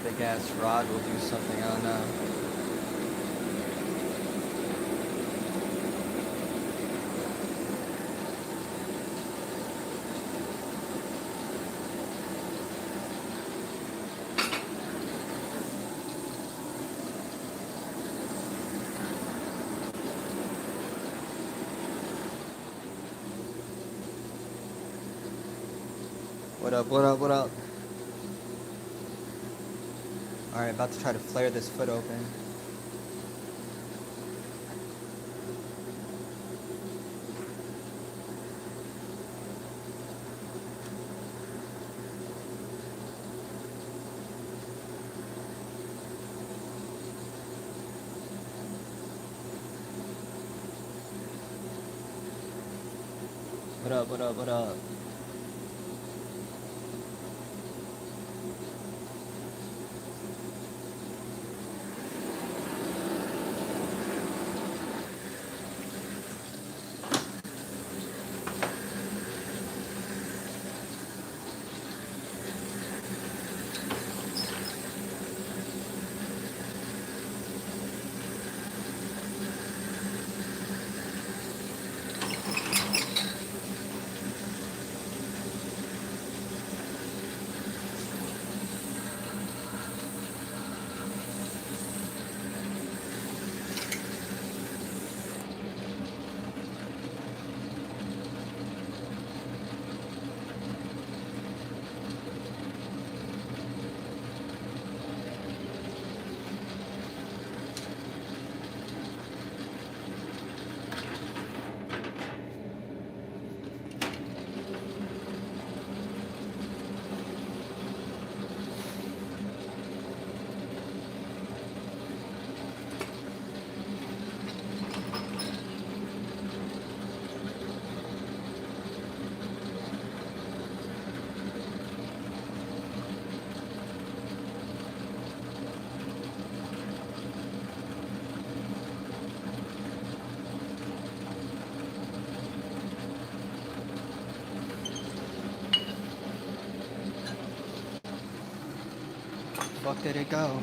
big ass rod will do something, I don't know. What up, what up, what up? Alright, about to try to flare this foot open. What up, what up, what up? Fuck did it go?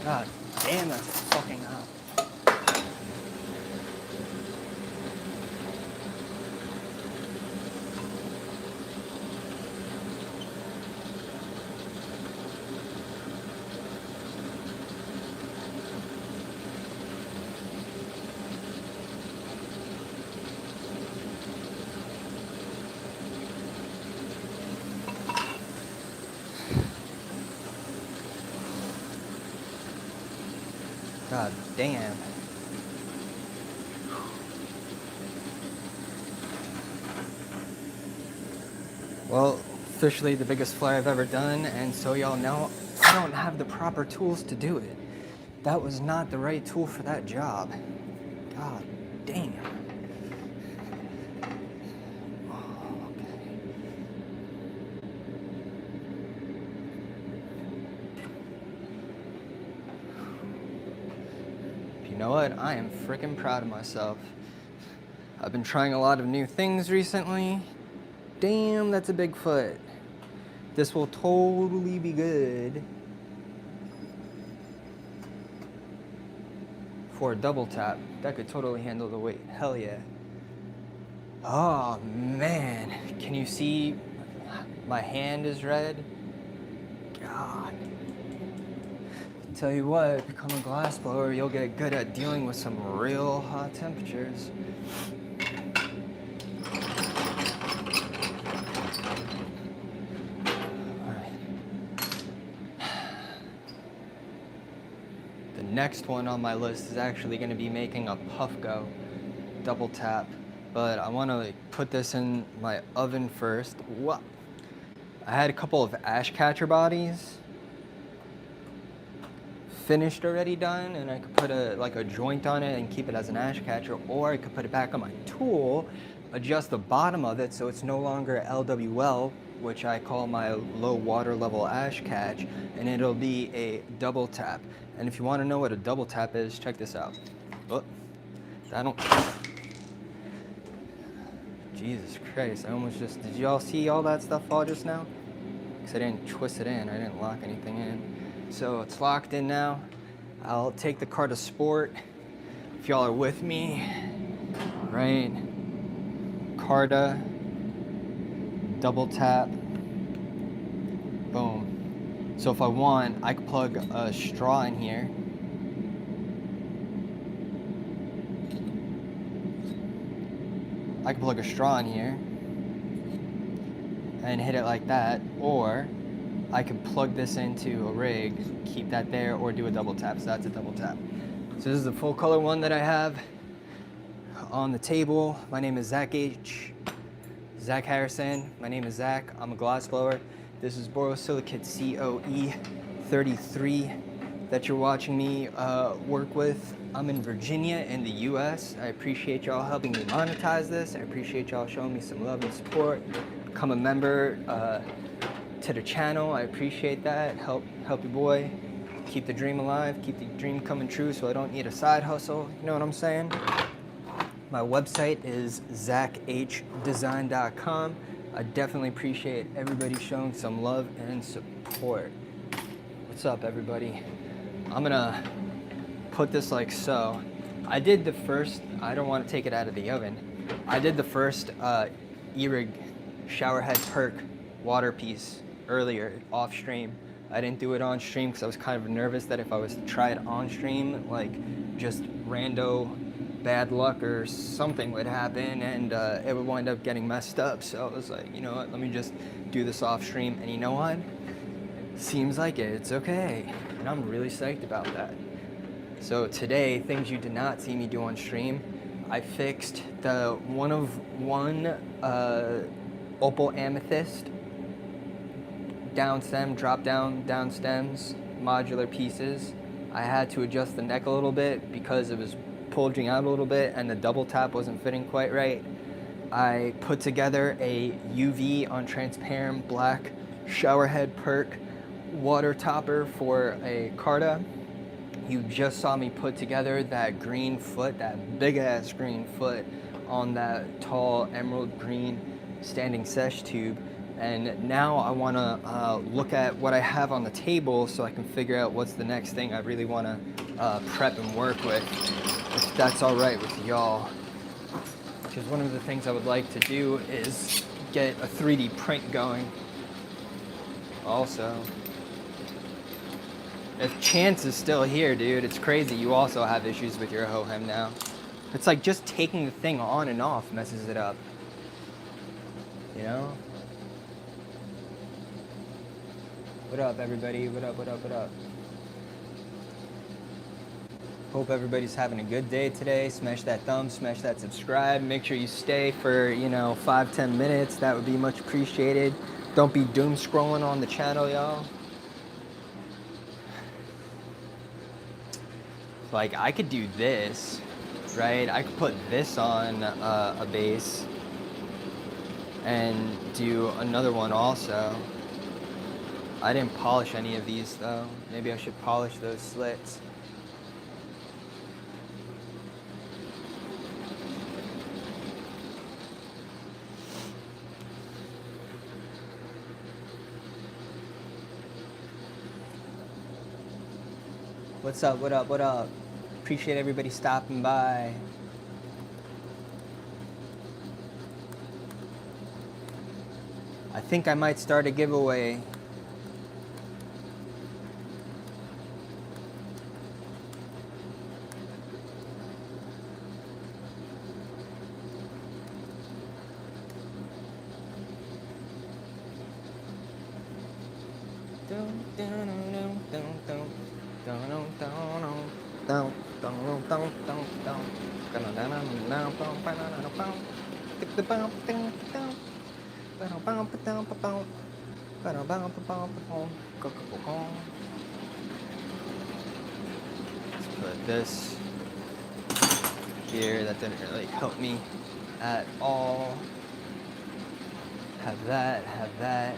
God damn, that's fucking hot. God damn. Well, officially the biggest flare I've ever done, and so y'all know I don't have the proper tools to do it. That was not the right tool for that job. God damn. You know what? I am freaking proud of myself. I've been trying a lot of new things recently. Damn, that's a big foot. This will totally be good for a double tap. That could totally handle the weight. Hell yeah. Oh man, can you see my hand is red? God. Tell you what, become a glass blower, you'll get good at dealing with some real hot temperatures. Alright. The next one on my list is actually going to be making a puff go double tap, but I want to put this in my oven first. What? I had a couple of ash catcher bodies finished already done, and I could put a joint on it and keep it as an ash catcher, or I could put it back on my tool, adjust the bottom of it so it's no longer LWL, which I call my low water level ash catch, and it'll be a double tap. And if you want to know what a double tap is, check this out. Oh, I don't. Jesus Christ, I almost just, did y'all see all that stuff fall just now? Because I didn't twist it in, I didn't lock anything in. So it's locked in now. I'll take the card of sport. If y'all are with me, right? Carta, double tap, boom. So if I want, I could plug a straw in here. I can plug a straw in here and hit it like that, or I could plug this into a rig, keep that there, or do a double tap. So that's a double tap. So this is the full color one that I have on the table. My name is Zach Harrison. My name is Zach. I'm a glass blower. This is borosilicate COE 33 that you're watching me work with. I'm in Virginia in the US. I appreciate y'all helping me monetize this. I appreciate y'all showing me some love and support. Become a member to the channel. I appreciate that. Help your boy keep the dream alive, keep the dream coming true so I don't need a side hustle. You know what I'm saying? My website is zachdesign.com. I definitely appreciate everybody showing some love and support. What's up, everybody? I'm gonna put this like so. I did the first, I don't want to take it out of the oven. I did the first E-Rig shower head perk water piece earlier off stream. I didn't do it on stream because I was kind of nervous that if I was to try it on stream, like just rando bad luck or something would happen and it would wind up getting messed up. So I was like, you know what, let me just do this off stream. And you know what? Seems like it's okay. And I'm really psyched about that. So today, things you did not see me do on stream, I fixed the one of one opal amethyst down stem, drop down stems, modular pieces. I had to adjust the neck a little bit because it was bulging out a little bit and the double tap wasn't fitting quite right. I put together a UV on transparent black shower head perk water topper for a Carta. You just saw me put together that green foot, that big ass green foot on that tall emerald green standing sesh tube. And now I want to look at what I have on the table so I can figure out what's the next thing I really want to prep and work with, if that's all right with y'all. Because one of the things I would like to do is get a 3D print going. Also, if Chance is still here, dude, it's crazy. You also have issues with your Hohem now. It's like just taking the thing on and off messes it up. You know? What up, everybody? What up, what up, what up? Hope everybody's having a good day today. Smash that thumb, smash that subscribe. Make sure you stay for, 5-10 minutes. That would be much appreciated. Don't be doom scrolling on the channel, y'all. Like, I could do this, right? I could put this on a base and do another one also. I didn't polish any of these though. Maybe I should polish those slits. What's up, what up, what up? Appreciate everybody stopping by. I think I might start a giveaway Let's put this here. That didn't really help me at all. Have that, have that.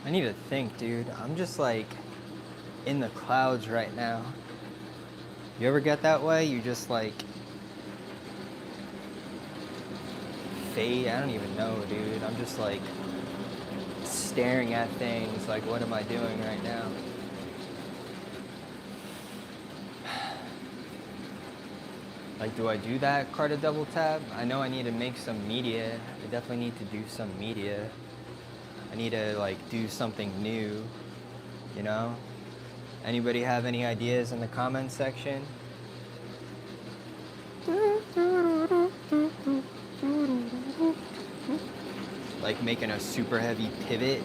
I need to think, dude. I'm just like in the clouds right now. You ever get that way? You just like fade. I don't even know, dude. I'm just like staring at things like, what am I doing right now? Like, do I do that carded double tap? I know I need to make some media. I definitely need to do some media. I need to like do something new, you know? Anybody have any ideas in the comments section? Like making a super heavy pivot.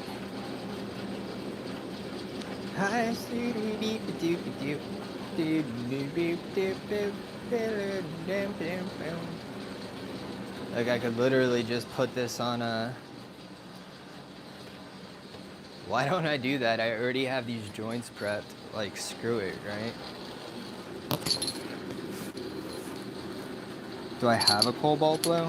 Like I could literally just put this on a... Why don't I do that? I already have these joints prepped. Like, screw it, right? Do I have a cobalt blue?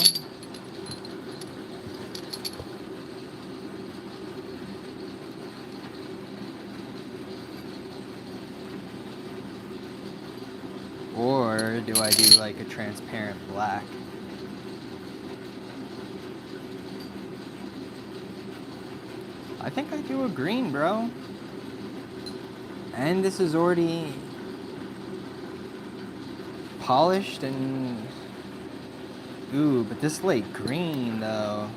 Or do I do like a transparent black? I think I do a green, bro. And this is already polished and... Ooh, but this like green though.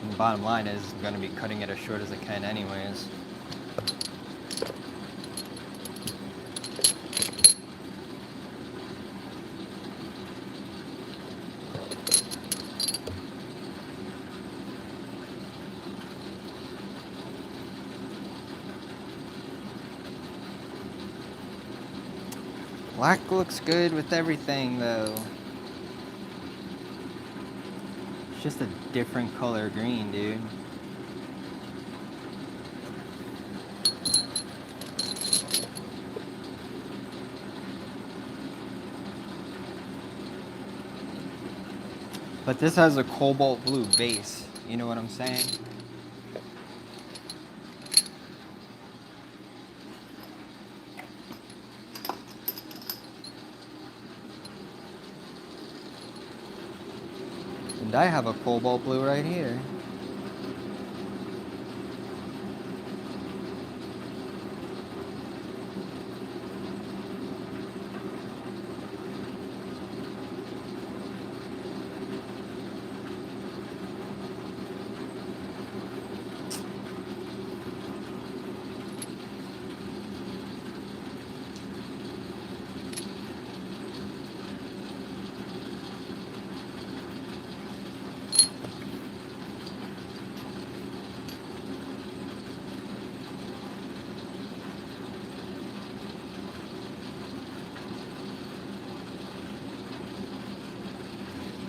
And the bottom line is I'm gonna be cutting it as short as I can anyways. Black looks good with everything though. It's just a different color green, dude. But this has a cobalt blue base, you know what I'm saying? And I have a cobalt blue right here.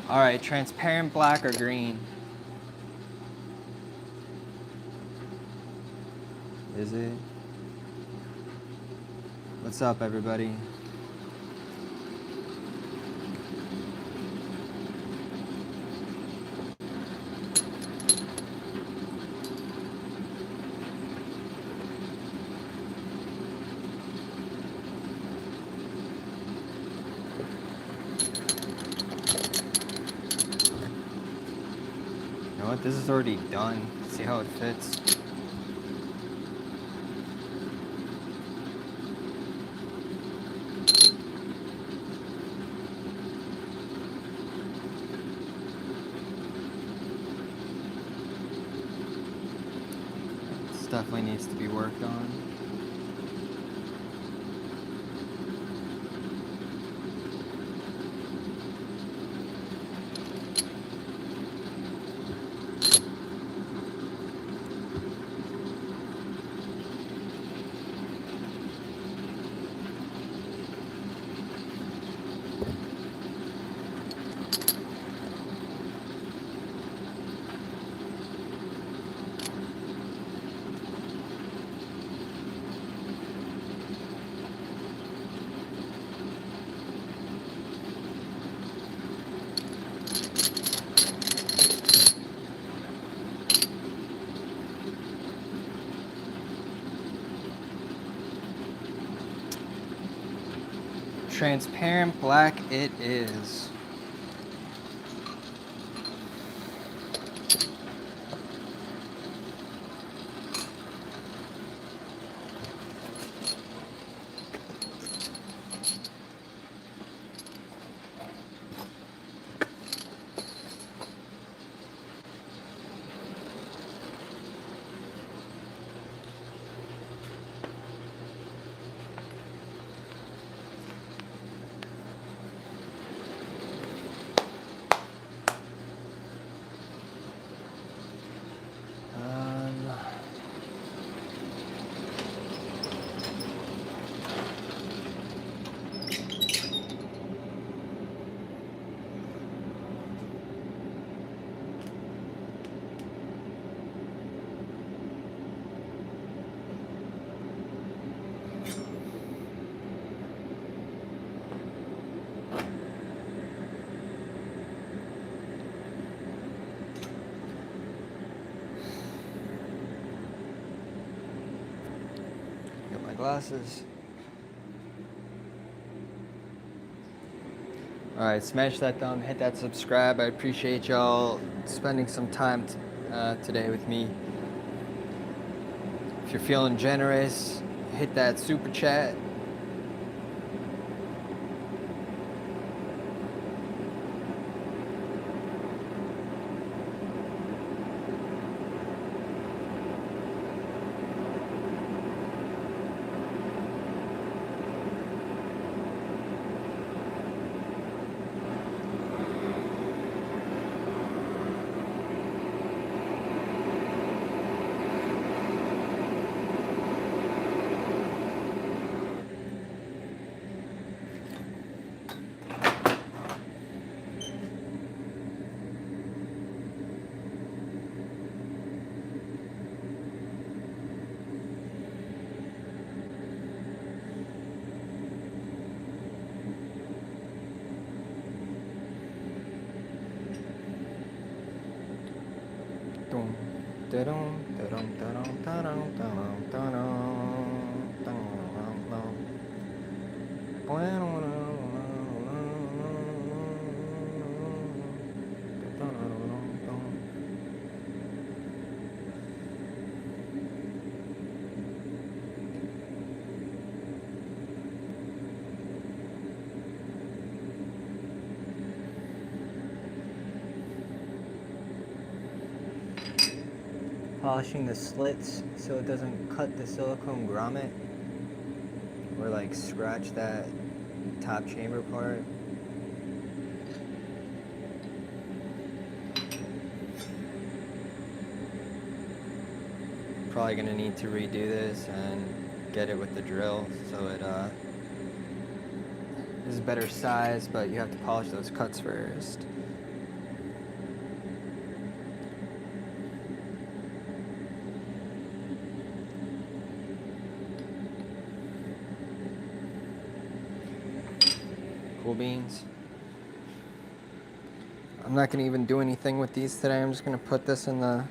All right, transparent black or green? Is it? What's up, everybody? You know what? This is already done. See how it fits. This definitely needs to be worked on. Transparent black it is. glasses. Alright, smash that thumb, hit that subscribe. I appreciate y'all spending some time today with me. If you're feeling generous, hit that super chat. Polishing the slits so it doesn't cut the silicone grommet or like scratch that top chamber part. Probably gonna need to redo this and get it with the drill so it is better size, but you have to polish those cuts first. Cool beans. I'm not gonna even do anything with these today. I'm just gonna put this in the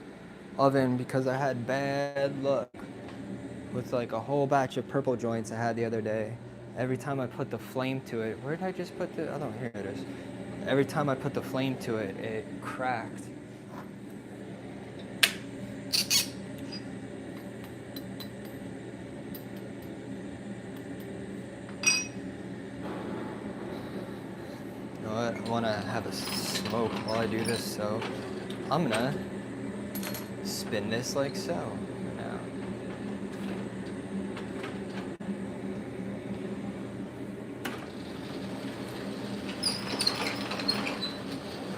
oven because I had bad luck with like a whole batch of purple joints I had the other day. Every time I put the flame to it, where did I just put the, oh, here it is. Every time I put the flame to it, it cracked. I want to have a smoke while I do this, so I'm gonna spin this like so now.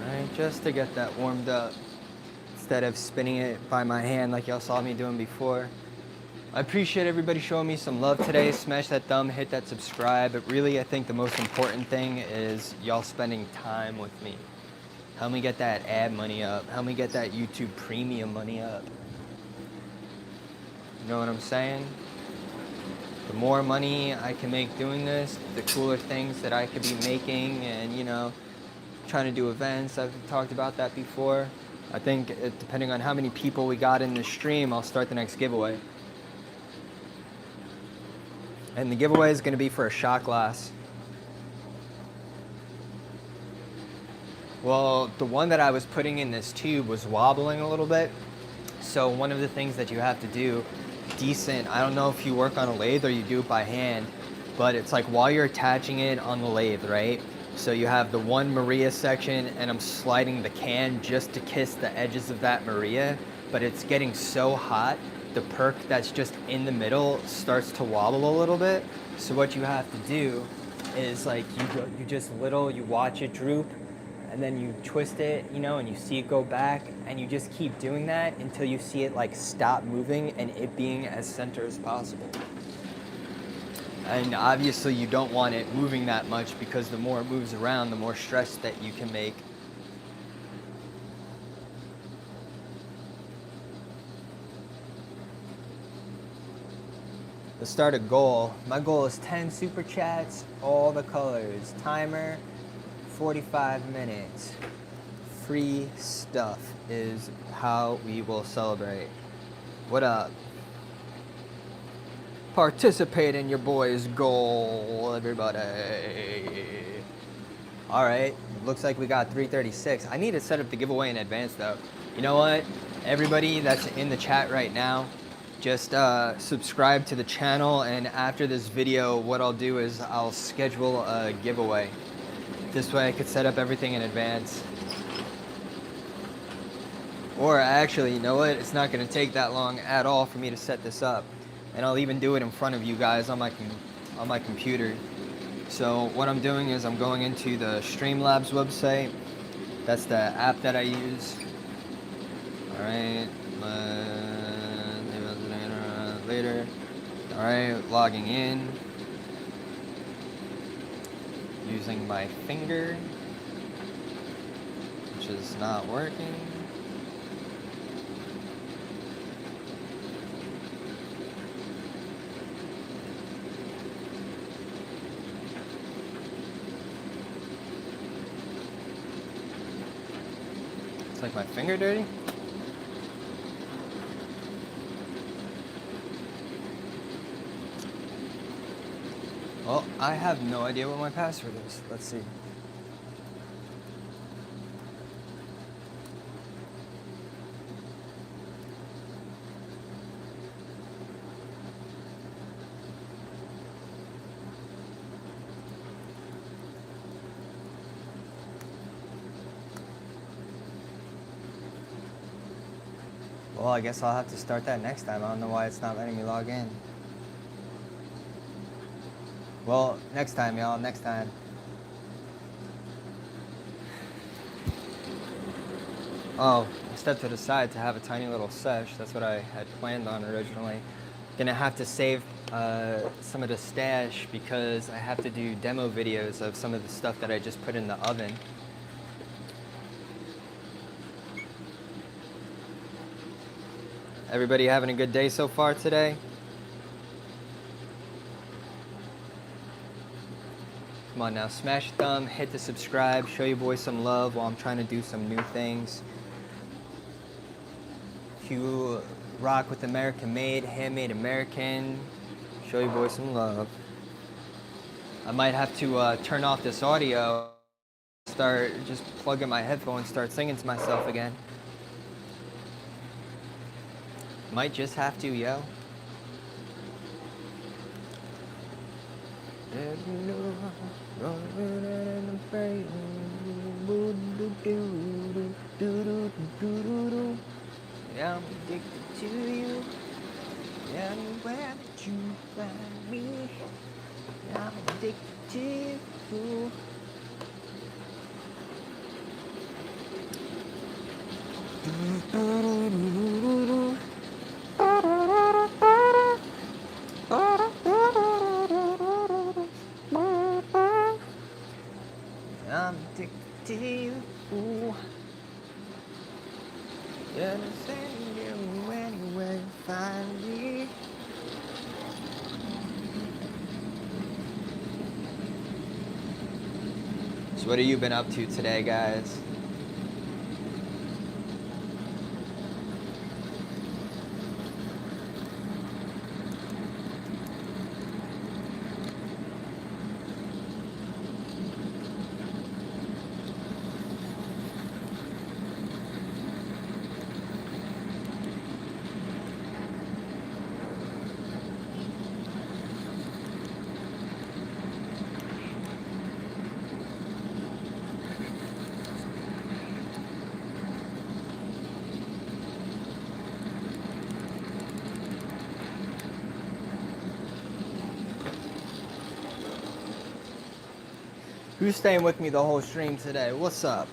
Alright, just to get that warmed up instead of spinning it by my hand like y'all saw me doing before. I appreciate everybody showing me some love today. Smash that thumb, hit that subscribe. But really, I think the most important thing is y'all spending time with me. Help me get that ad money up. Help me get that YouTube premium money up. You know what I'm saying? The more money I can make doing this, the cooler things that I could be making and, you know, trying to do events. I've talked about that before. I think depending on how many people we got in the stream, I'll start the next giveaway. And the giveaway is going to be for a shot glass. Well, the one that I was putting in this tube was wobbling a little bit. So one of the things that you have to do, decent, I don't know if you work on a lathe or you do it by hand, but it's like while you're attaching it on the lathe, right? So you have the one Maria section and I'm sliding the can just to kiss the edges of that Maria, but it's getting so hot the perk that's just in the middle starts to wobble a little bit. So what you have to do is like you watch it droop and then you twist it, you know, and you see it go back and you just keep doing that until you see it like stop moving and it being as center as possible. And obviously you don't want it moving that much because the more it moves around, the more stress that you can make. To start a goal, my goal is 10 super chats, all the colors, timer, 45 minutes. Free stuff is how we will celebrate. What up? Participate in your boy's goal, everybody. All right, looks like we got 336. I need to set up the giveaway in advance though. You know what? Everybody that's in the chat right now, just subscribe to the channel, and after this video, what I'll do is I'll schedule a giveaway. This way I could set up everything in advance. Or actually, you know what? It's not gonna take that long at all for me to set this up. And I'll even do it in front of you guys on my computer. So what I'm doing is I'm going into the Streamlabs website. That's the app that I use. All right, later. All right, logging in. Using my finger, which is not working. It's like my finger dirty. Well, I have no idea what my password is. Let's see. Well, I guess I'll have to start that next time. I don't know why it's not letting me log in. Well, next time, y'all, next time. Oh, I stepped to the side to have a tiny little sesh. That's what I had planned on originally. Gonna have to save some of the stash because I have to do demo videos of some of the stuff that I just put in the oven. Everybody having a good day so far today? Come on now, smash a thumb, hit the subscribe, show your boy some love while I'm trying to do some new things. If you rock with American made, handmade American, show your boy some love. I might have to turn off this audio, start just plugging my headphones, start singing to myself again. Might just have to, yo. Yeah, I'm addicted to you. Anywhere that you find me, I'm addicted to you. I'm addicted to you. Yeah, send you anywhere you find me. So what have you been up to today, guys? Who's staying with me the whole stream today? What's up?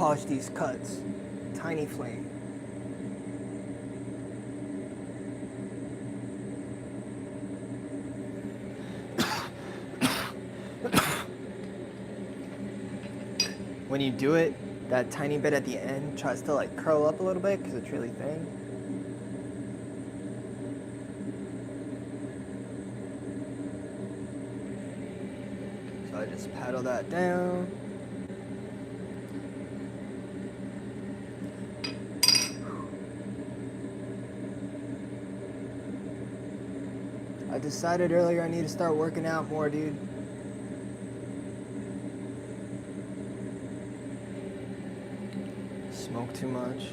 polish these cuts. Tiny flame. When you do it, that tiny bit at the end tries to like curl up a little bit because it's really thin. So I just paddle that down. I decided earlier I need to start working out more, dude. Smoke too much.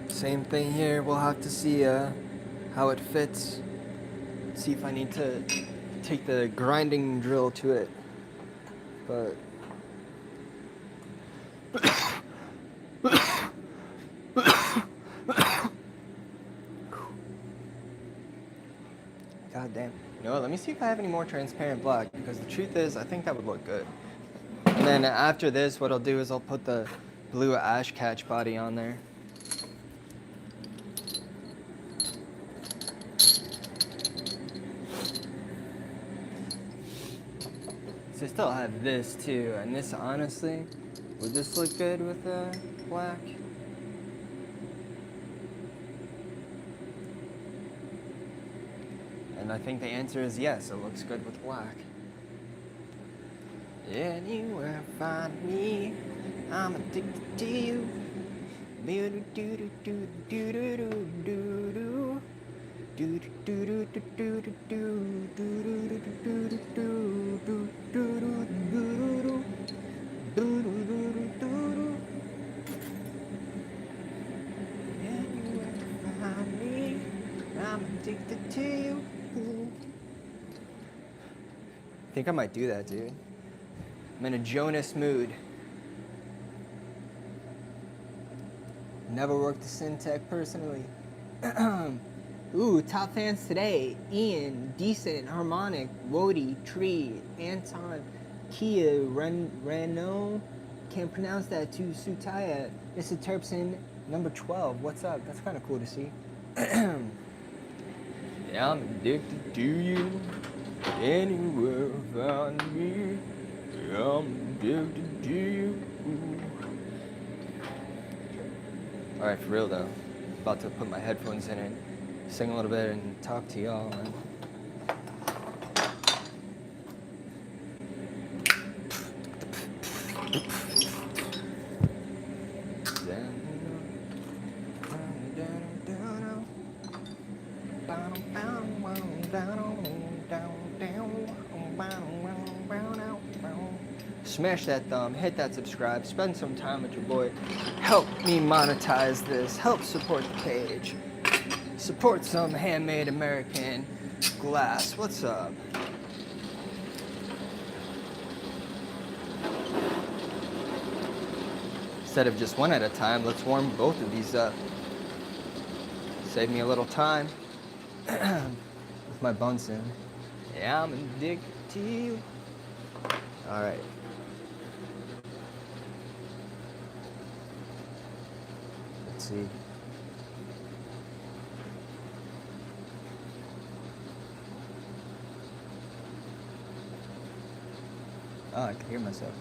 Same thing here. We'll have to see how it fits. See if I need to take the grinding drill to it. But God damn. You know what, let me see if I have any more transparent black, because the truth is, I think that would look good. And then after this, what I'll do is I'll put the blue ash catch body on there. So I still have this too, and this honestly, would this look good with black? And I think the answer is yes, it looks good with black. Anywhere find me, I'm addicted to you. I'm addicted to you. I think I might do that, dude. I'm in a Jonas mood. Never worked a Syntech personally. Ooh, top fans today. Ian, Decent, Harmonic, Wody, Tree, Anton, Kia, Renault. Can't pronounce that too. Sutaya, Mr. Terpson, number 12. What's up? That's kind of cool to see. Yeah, I'm addicted to you. Anywhere find me. Yeah, I'm addicted to you. Alright, for real though. About to put my headphones in and sing a little bit and talk to y'all, man. Smash that thumb, hit that subscribe, spend some time with your boy. Help me monetize this, help support the page. Support some handmade American glass. What's up? Instead of just one at a time, let's warm both of these up. Save me a little time with my Bunsen. Yeah, I'm addicted to you. All right. Let's see. Oh, I can hear myself.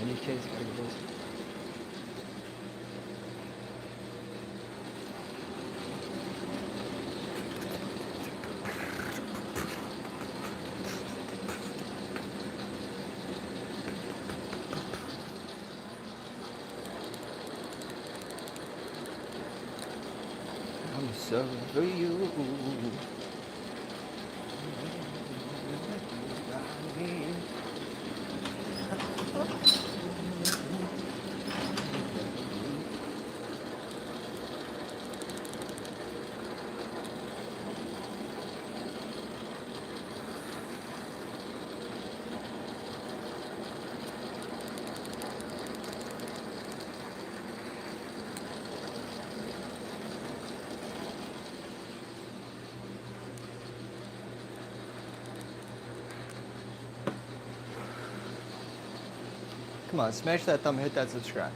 Any case, gotta get this. I'm sorry for you. Come on, smash that thumb, hit that subscribe.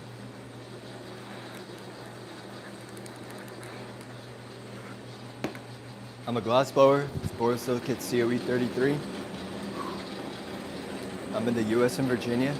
I'm a glassblower, borosilicate COE 33. I'm in the US and Virginia.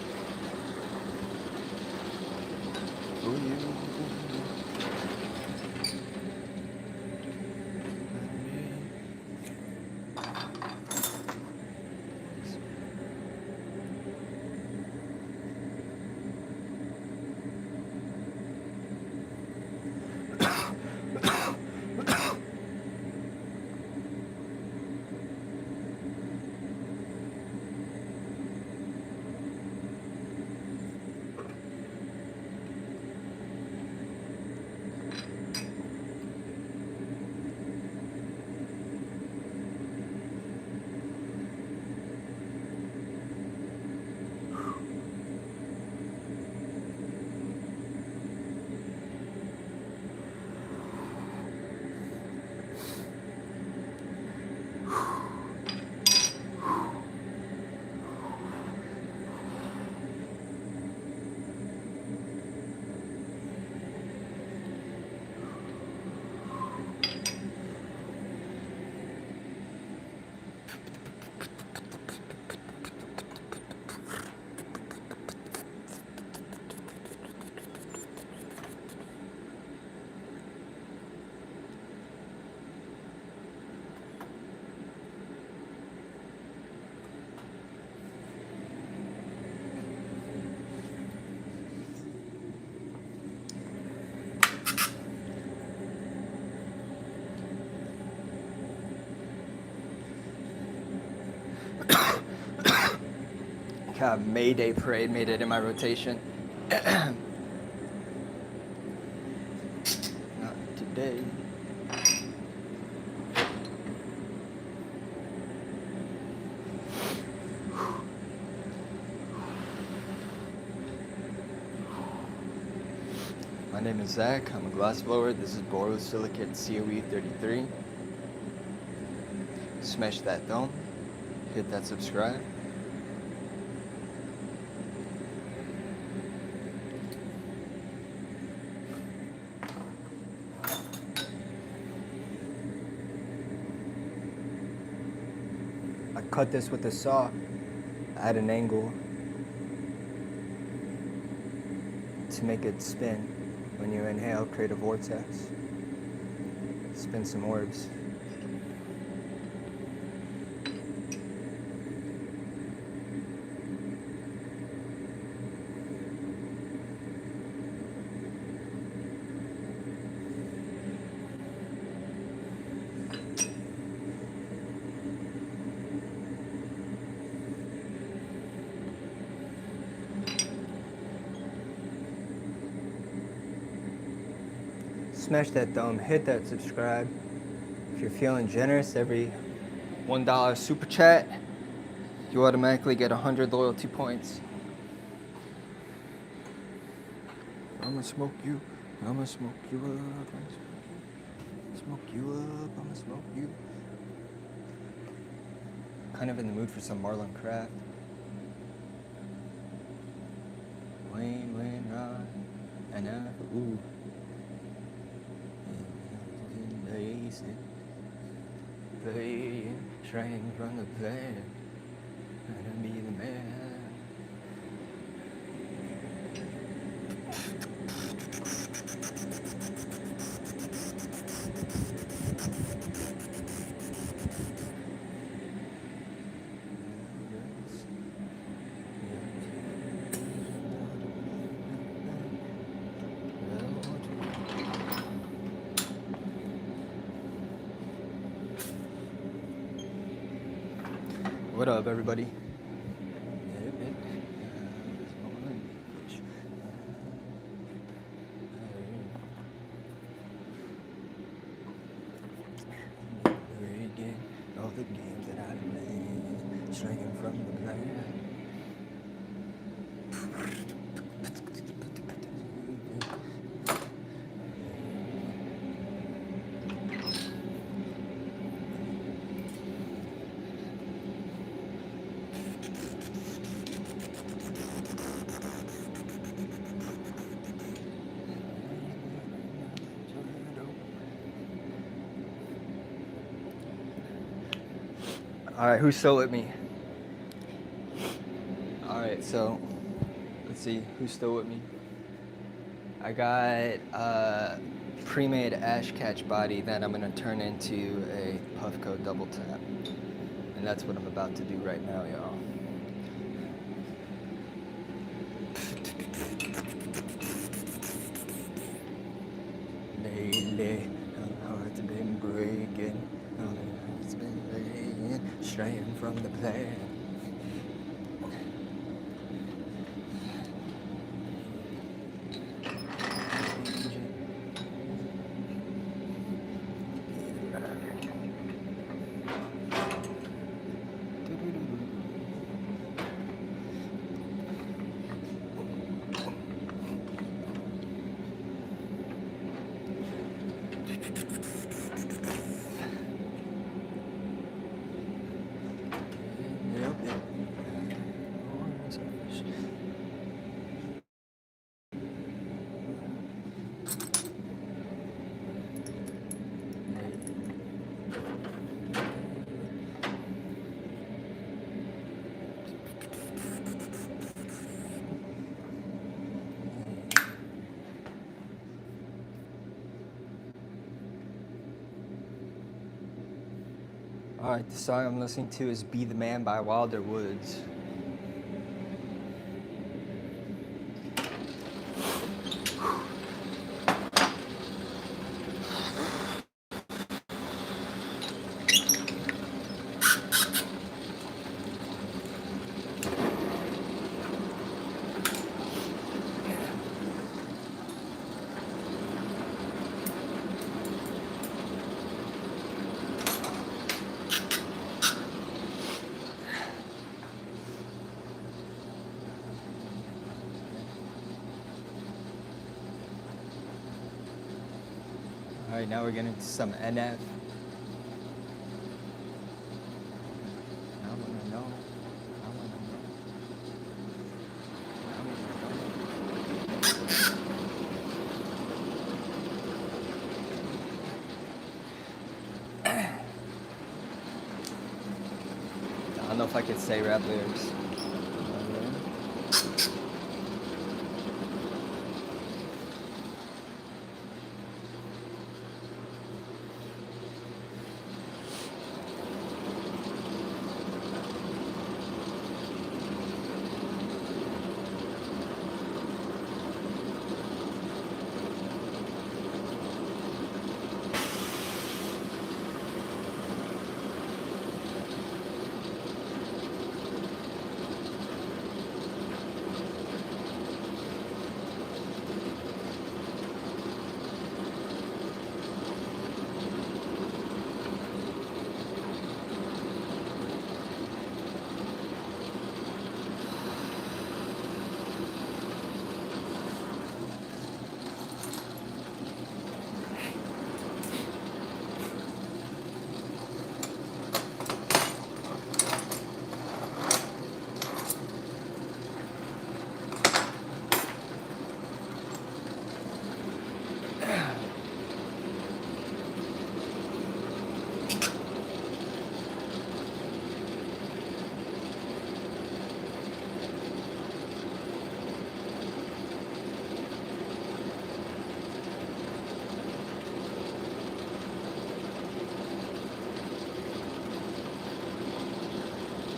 Mayday parade made it in my rotation. Not today. My name is Zach. I'm a glassblower. This is borosilicate COE 33. Smash that thumb. Hit that subscribe. I cut this with a saw at an angle to make it spin. When you inhale, create a vortex. Spin some orbs. Smash that thumb, hit that subscribe. If you're feeling generous, every $1 super chat, you automatically get 100 loyalty points. I'ma smoke you, I'ma smoke you up, smoke you up, I'ma smoke you. Kind of in the mood for some Marlon Craft. Wayne, Ron, and ooh. Playing, trying from the plan, and be the man. What up, everybody? All the games that I played, straying from the plan. Alright, who's still with me? Alright, so let's see who's still with me. I got a pre-made ash catch body that I'm gonna turn into a Puffco double tap. And that's what I'm about to do right now, y'all. Lately, my heart's been breaking. It's been laying, straying from the plan. Alright, the song I'm listening to is Be the Man by Wilder Woods. Alright, now we're getting into some NF. I wanna know. I don't know if I could say rap lyrics.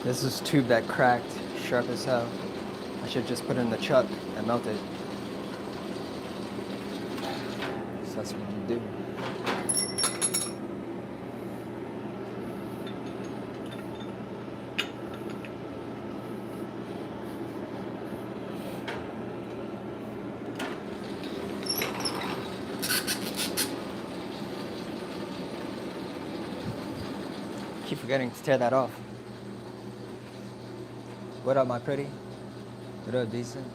This is tube that cracked, sharp as hell. I should just put it in the chuck and melt it. So that's what I'm gonna do. keep forgetting to tear that off. What up, my pretty? What up, decent?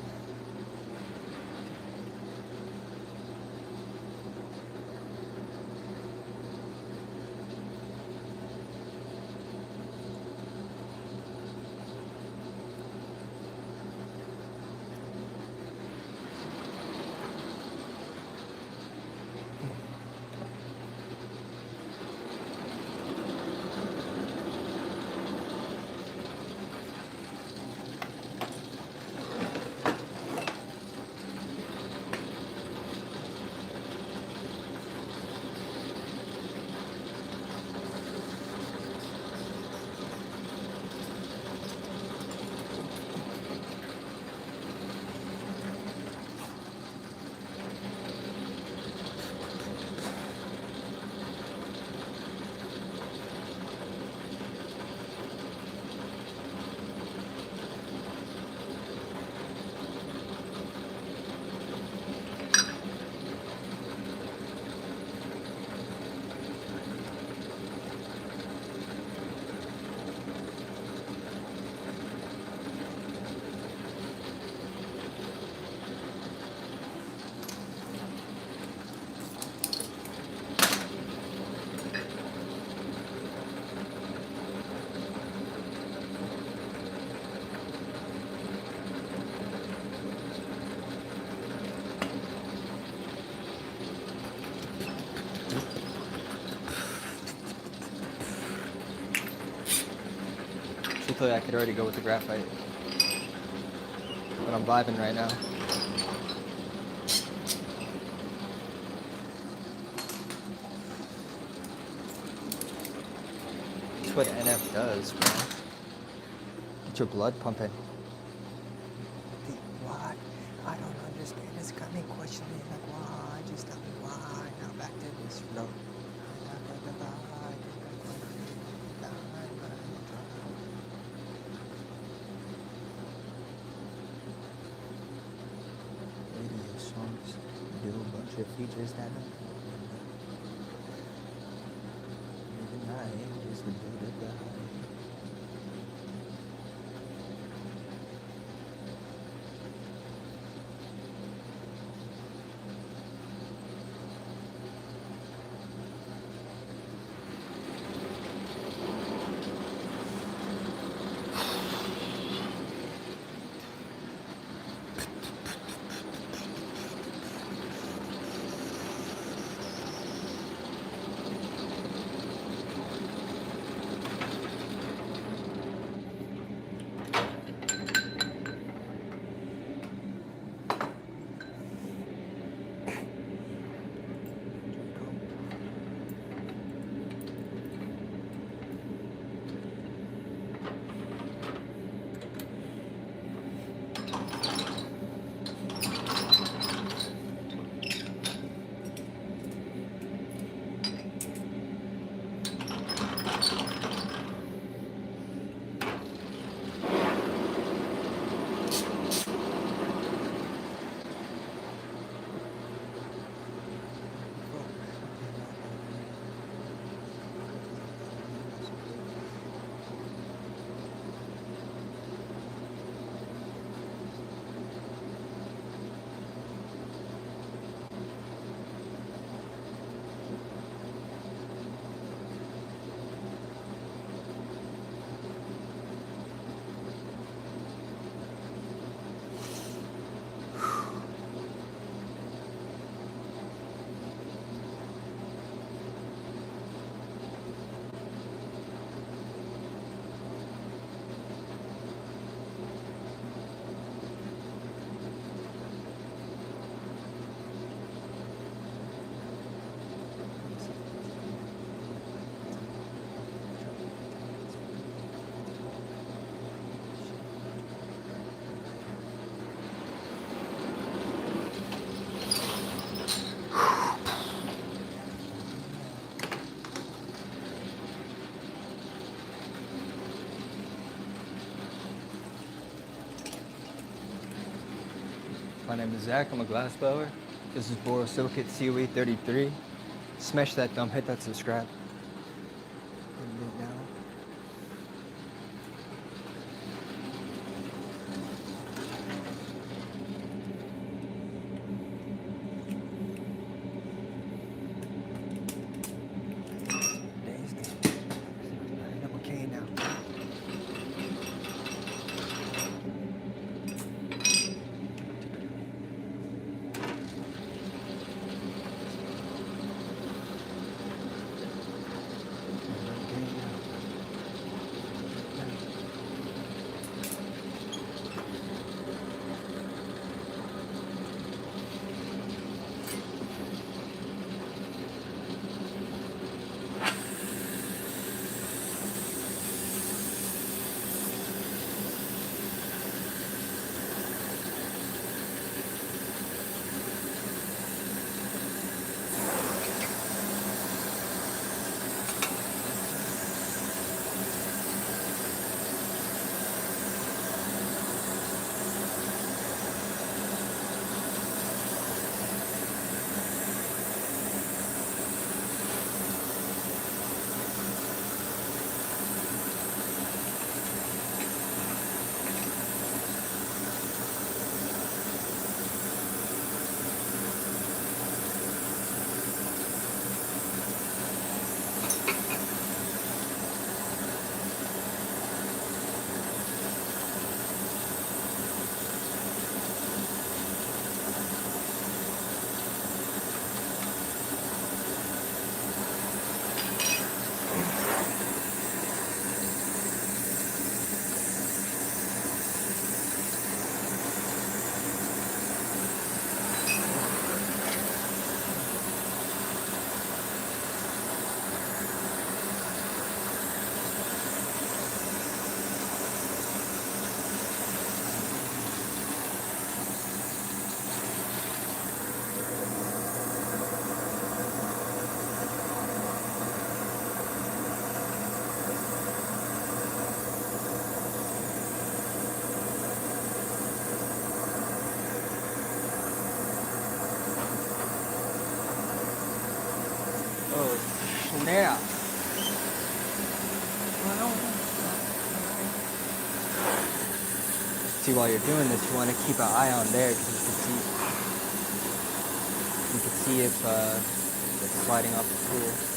Truthfully, I could already go with the graphite, but I'm vibing right now. That's what NF does, bro. Get your blood pumping. Why? I don't understand. It's got me questioning, like, why? Just tell me why. Now back to this road. Radio songs do a bunch of features that I'm even I just the good guy. My name is Zach, I'm a glassblower. This is borosilicate COE33. Smash that thumb, hit that subscribe. Now. Yeah. See, while you're doing this, you want to keep an eye on there because you can see if it's sliding off the tool.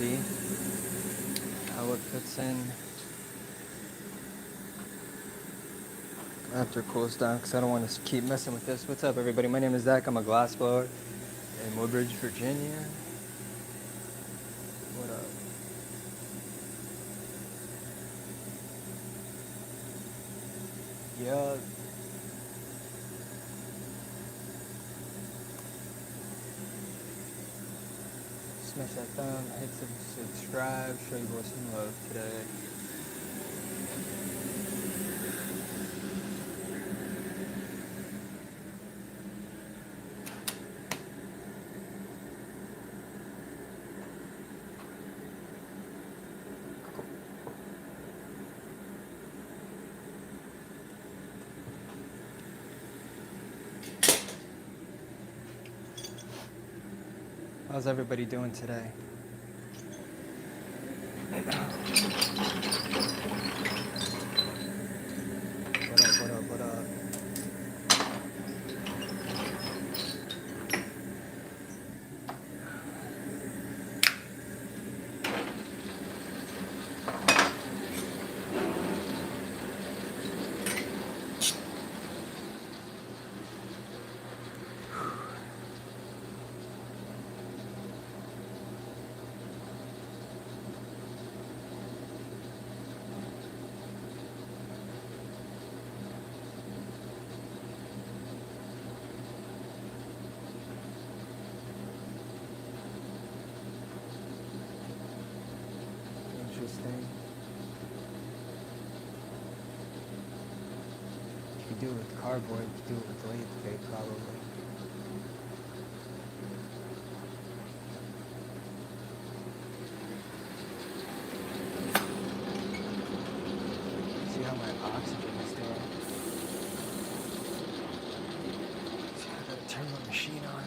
see how it fits in after it cools down, because I don't want to keep messing with this. What's up, everybody? My name is Zach. I'm a glassblower in Woodbridge, Virginia. What up? Yeah. Smash that thumb, hit subscribe, show you boys some love today. How's everybody doing today? What up? Interesting. If you do it with cardboard, you do it with Lathe, probably. See how my oxygen is doing? See, I gotta turn my machine on.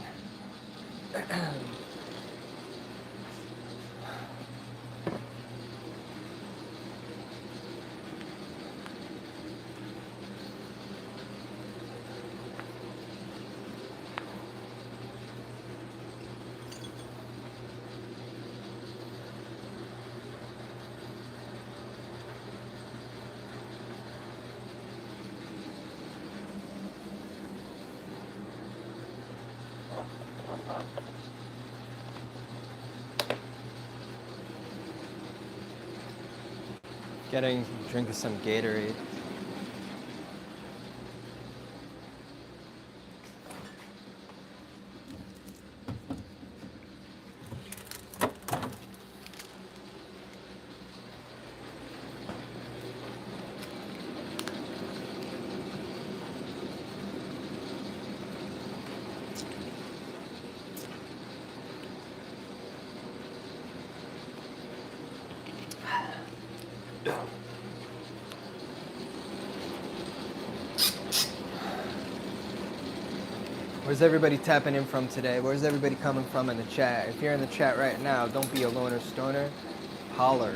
Getting a drink of some Gatorade. Where's everybody tapping in from today? Where's everybody coming from in the chat? If you're in the chat right now, don't be a loner stoner. Holler.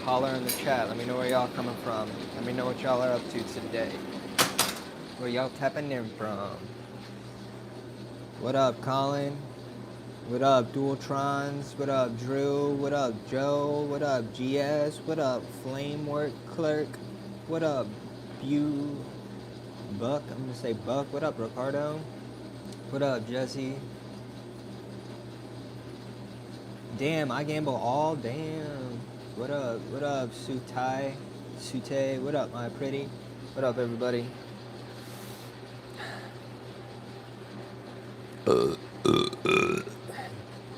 Holler in the chat. Let me know where y'all coming from. Let me know what y'all are up to today. Where y'all tapping in from? What up, Colin? What up, Dualtrons? What up, Drew? What up, Joe? What up, GS? What up, Flamework Clerk? What up, Buck? I'm gonna say Buck. What up, Ricardo? What up, Jesse? Damn, I gamble all. Damn. What up, Sutai? Sute? What up, my pretty? What up, everybody?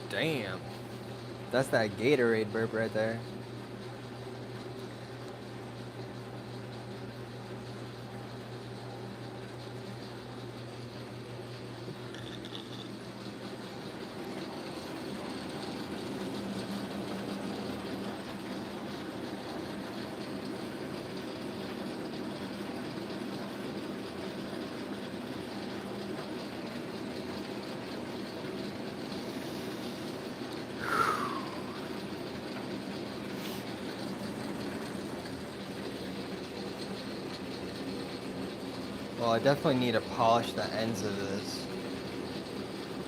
Damn. That's that Gatorade burp right there. Well, I definitely need to polish the ends of this.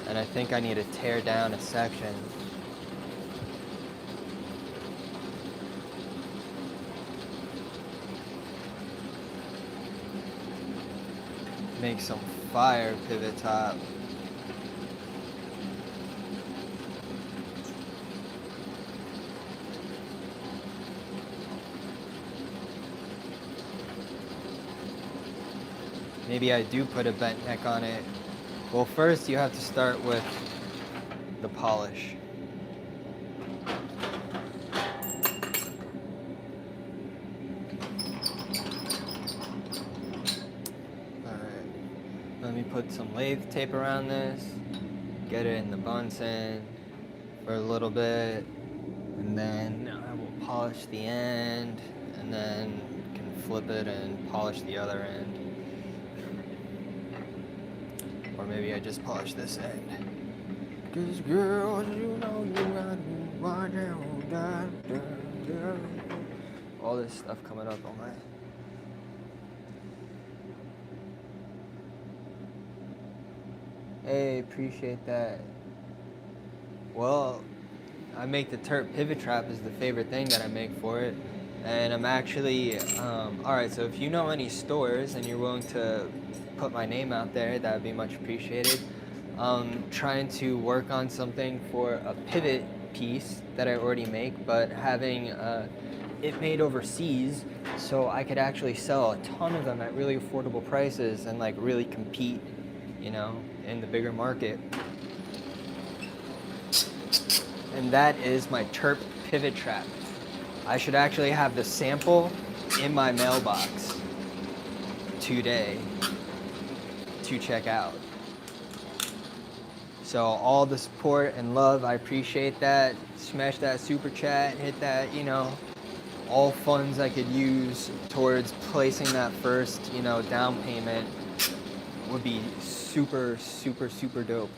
And I think I need to tear down a section. make some fire pivot top. Maybe I do put a bent neck on it. Well, first you have to start with the polish. Alright, let me put some lathe tape around this, get it in the Bunsen for a little bit, and then I will polish the end, and then can flip it and polish the other end. Or maybe I just polish this end. 'Cause girls, you know you got me all this stuff coming up on my... Hey, appreciate that. Well, I make the Turp pivot trap is the favorite thing that I make for it. And I'm actually, alright, so if you know any stores and you're willing to put my name out there, that would be much appreciated. Trying to work on something for a pivot piece that I already make, but having it made overseas so I could actually sell a ton of them at really affordable prices and like really compete, you know, in the bigger market. And that is my Turp pivot trap. I should actually have the sample in my mailbox today to check out. So all the support and love, I appreciate that. Smash that super chat, hit that, you know, all funds I could use towards placing that first, you know, down payment would be super, super, super dope.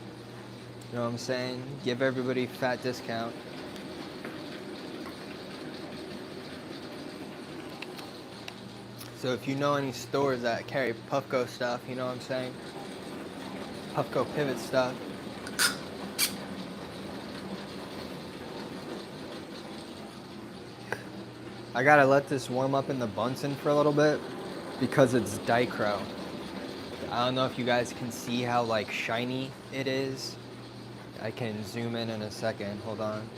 You know what I'm saying? Give everybody a fat discount. So if you know any stores that carry Puffco stuff, you know what I'm saying? Puffco pivot stuff. I gotta let this warm up in the Bunsen for a little bit because it's Dichro. I don't know if you guys can see how like shiny it is. I can zoom in a second, hold on.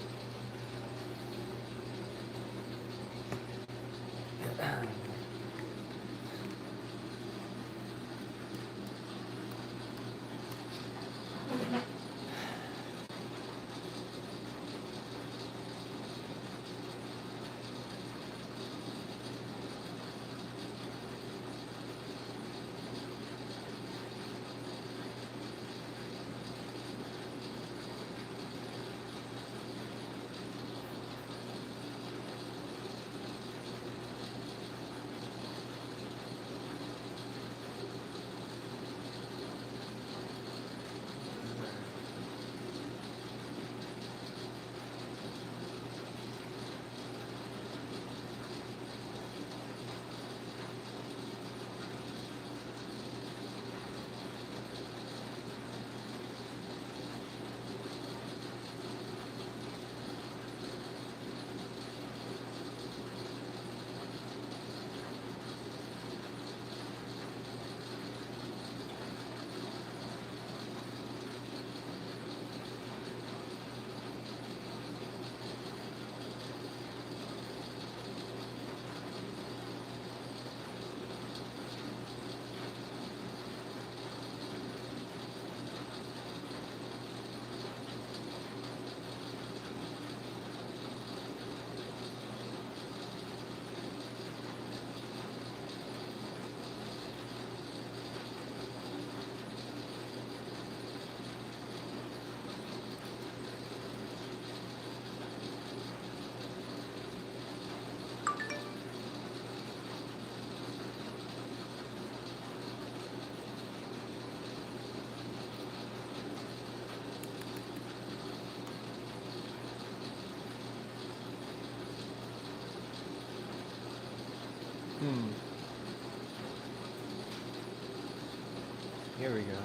Here we go.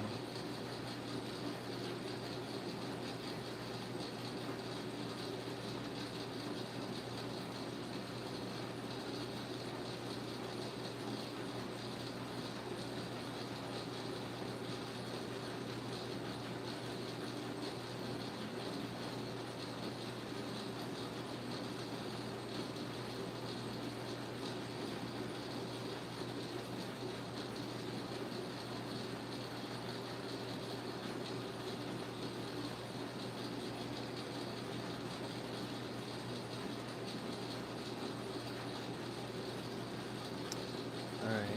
Alright.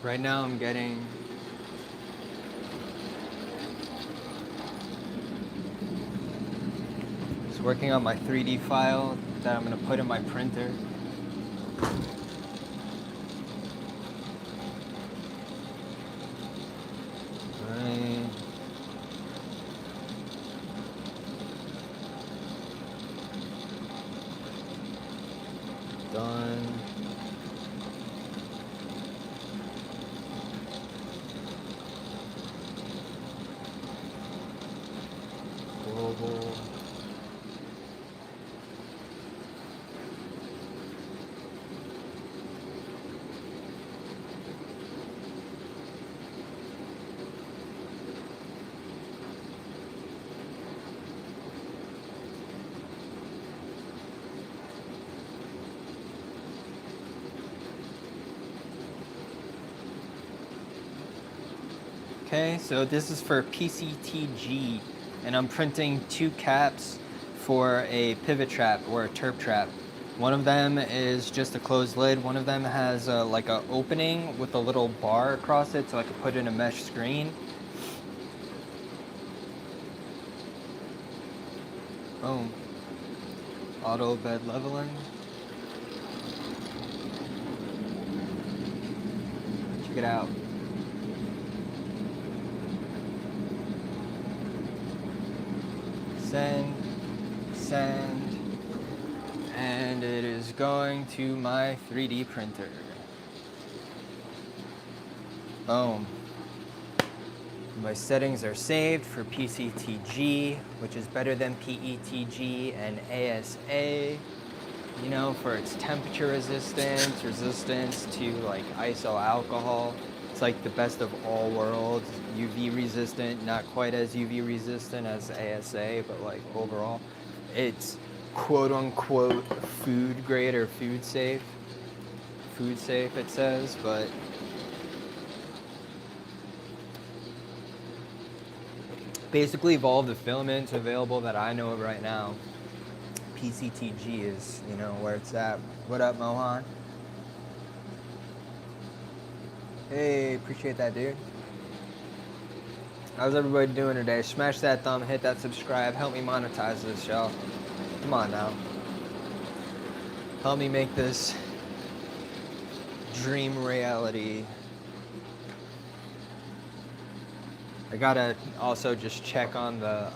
Right now I'm getting just working on my 3D file that I'm gonna put in my printer. Alright. Done. Global. Okay, so this is for PCTG, and I'm printing 2 caps for a pivot trap or a terp trap. One of them is just a closed lid. One of them has like a opening with a little bar across it, so I could put in a mesh screen. Boom. Auto bed leveling. Check it out. Send, and it is going to my 3D printer. Boom. My settings are saved for PCTG, which is better than PETG and ASA, you know, for its temperature resistance to like isoalcohol. It's like the best of all worlds. UV resistant, not quite as UV resistant as ASA, but like overall, it's quote unquote food grade or food safe. Food safe it says, but basically of all the filaments available that I know of right now, PCTG is, you know, where it's at. What up, Mohan? Hey, appreciate that, dude. How's everybody doing today? Smash that thumb, hit that subscribe, help me monetize this, y'all. Come on now. Help me make this dream reality. I gotta also just check on the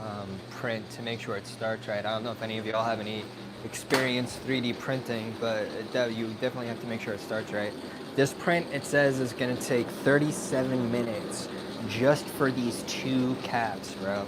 print to make sure it starts right. I don't know if any of y'all have any experience 3D printing, but you definitely have to make sure it starts right. This print, it says, is gonna take 37 minutes just for these 2 caps, bro.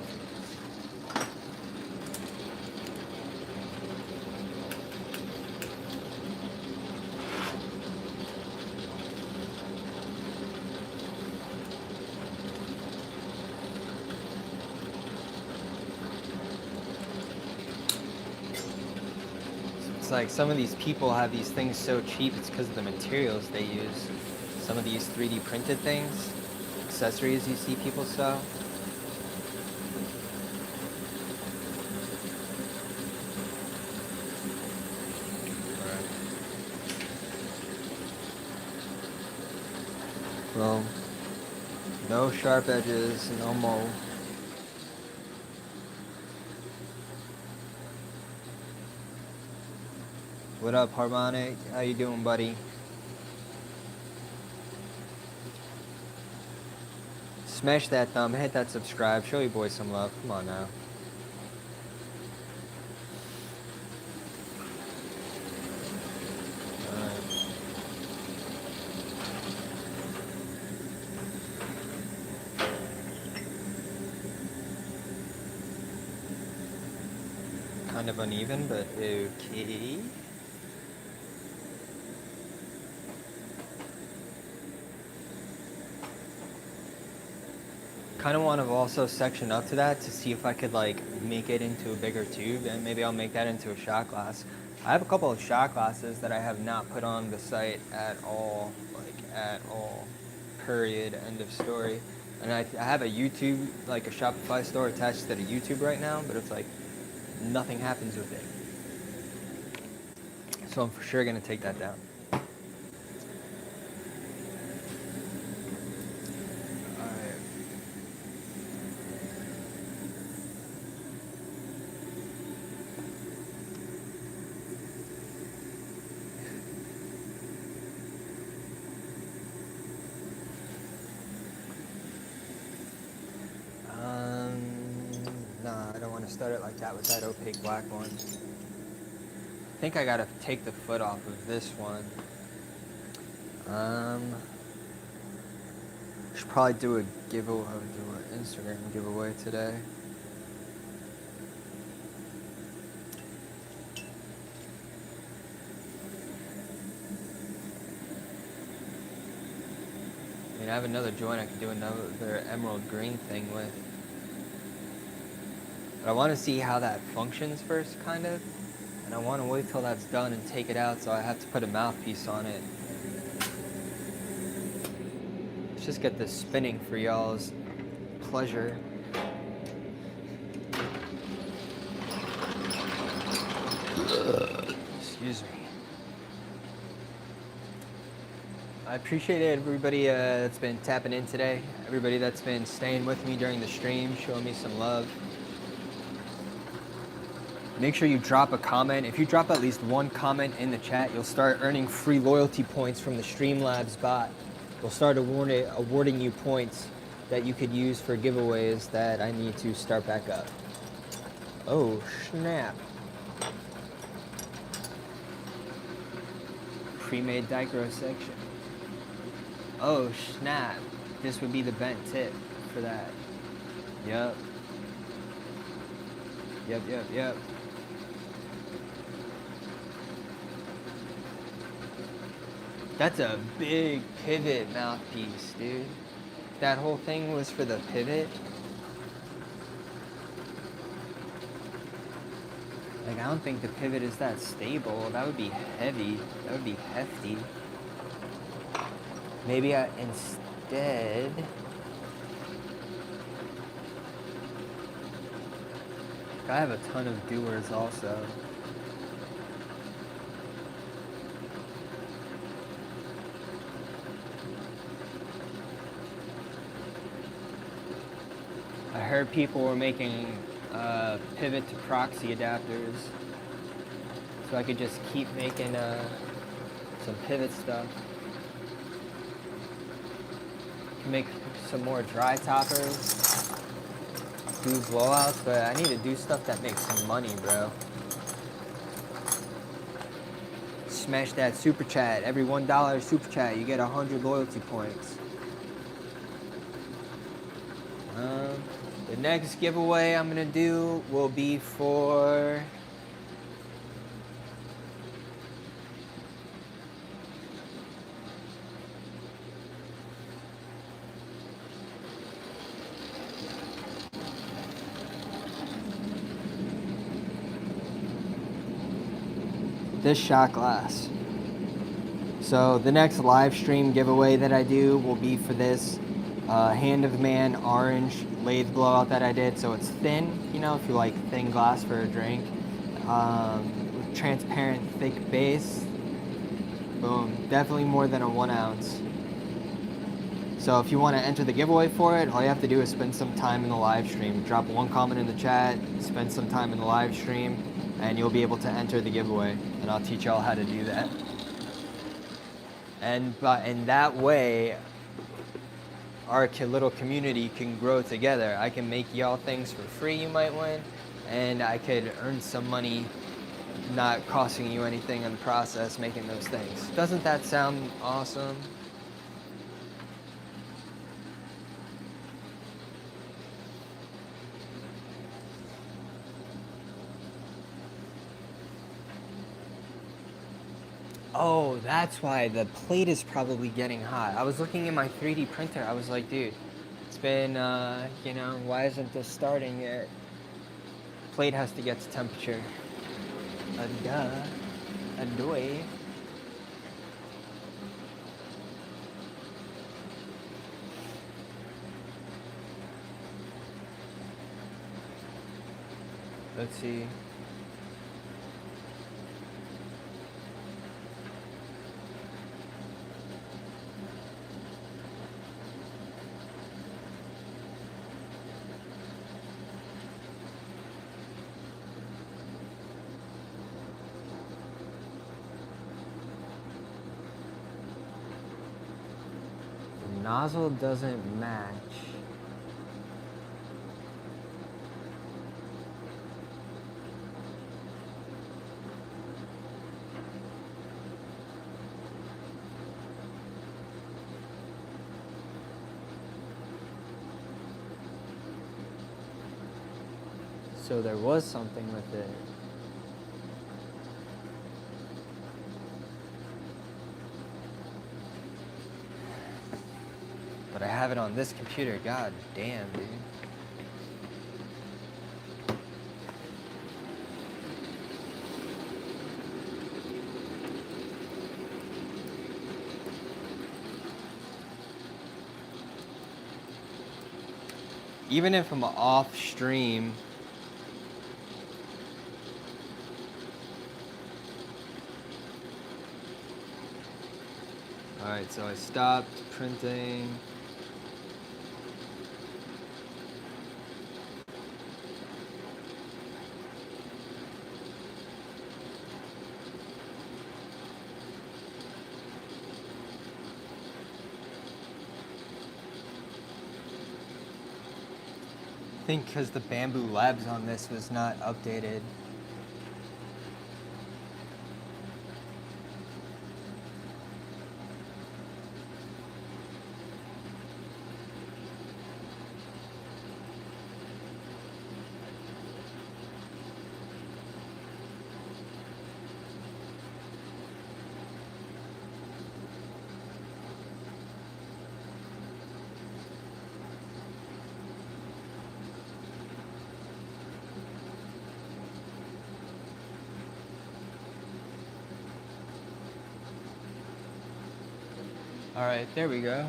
It's like some of these people have these things so cheap, it's because of the materials they use. Some of these 3D printed things, accessories you see people sell. Well, no sharp edges, no mold. What up, Harmonic? How you doing, buddy? Smash that thumb, hit that subscribe, show your boys some love. Come on now. Kind of uneven, but okay. Kind of want to also section up to that to see if I could like make it into a bigger tube, and maybe I'll make that into a shot glass. I have a couple of shot glasses that I have not put on the site at all, like at all, period, end of story. And I have a YouTube, like a Shopify store attached to the YouTube right now, but it's like nothing happens with it. So I'm for sure gonna take that down. start it like that with that opaque black one. I think I gotta take the foot off of this one. Should probably do a giveaway, do an Instagram giveaway today. I mean, I have another joint I could do another emerald green thing with. But I want to see how that functions first, kind of. And I want to wait till that's done and take it out, so I have to put a mouthpiece on it. Let's just get this spinning for y'all's pleasure. Excuse me. I appreciate everybody that's been tapping in today. Everybody that's been staying with me during the stream, showing me some love. Make sure you drop a comment. If you drop at least one comment in the chat, you'll start earning free loyalty points from the Streamlabs bot. We'll start awarding you points that you could use for giveaways that I need to start back up. Oh, snap. Pre-made dichro section. Oh, snap. This would be the bent tip for that. Yep. Yep. That's a big pivot mouthpiece, dude. That whole thing was for the pivot. Like, I don't think the pivot is that stable. That would be heavy. That would be hefty. Maybe instead... I have a ton of doers also. I heard people were making pivot to proxy adapters, so I could just keep making some pivot stuff. Can make some more dry toppers, do blowouts, but I need to do stuff that makes some money, bro. Smash that super chat. Every $1 super chat, you get 100 loyalty points. The next giveaway I'm gonna do will be for this shot glass. So the next live stream giveaway that I do will be for this Hand of Man orange lathe blowout that I did. So it's thin, you know, if you like thin glass for a drink. With transparent thick base. Boom, definitely more than a 1 ounce. So if you want to enter the giveaway for it, all you have to do is spend some time in the live stream. Drop one comment in the chat, spend some time in the live stream, and you'll be able to enter the giveaway. And I'll teach y'all how to do that. And in that way, our little community can grow together. I can make y'all things for free you might win, and I could earn some money not costing you anything in the process making those things. Doesn't that sound awesome? Oh, that's why the plate is probably getting hot. I was looking at my 3D printer. I was like, dude, it's been, you know, why isn't this starting yet? Plate has to get to temperature. Adoy. Let's see. Nozzle doesn't match. So there was something with it. But I have it on this computer. God damn, dude. Even if I'm off stream, alright, so I stopped printing. I think because the Bamboo Labs on this was not updated. Alright, there we go.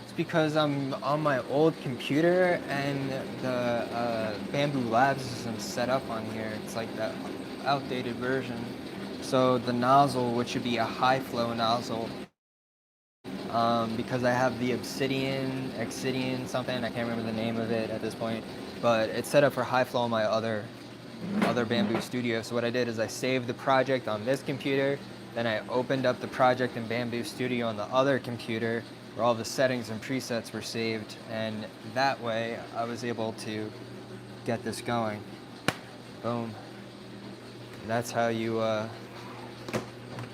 It's because I'm on my old computer and the Bamboo Labs isn't set up on here. It's like the outdated version. So the nozzle, which should be a high flow nozzle, because I have the Obsidian something, I can't remember the name of it at this point, but it's set up for high flow on my other Bamboo Studio. So what I did is I saved the project on this computer, then I opened up the project in Bamboo Studio on the other computer where all the settings and presets were saved, and that way I was able to get this going. Boom. And that's how you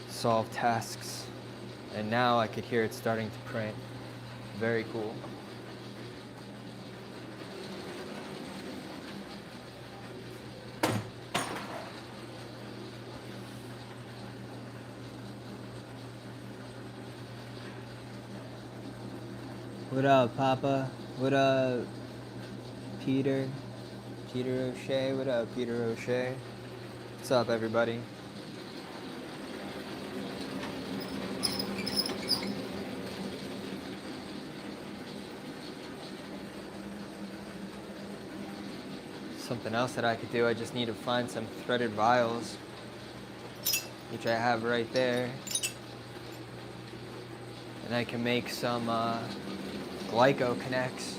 solve tasks. And now I could hear it starting to print. Very cool. What up, Papa? What up, Peter? Peter O'Shea? What up, Peter O'Shea? What's up, everybody? Something else that I could do, I just need to find some threaded vials, which I have right there. And I can make some glyco connects.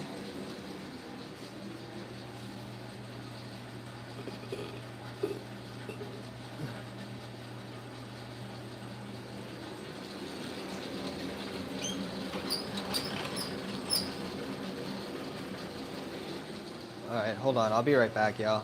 Alright, hold on, I'll be right back, y'all.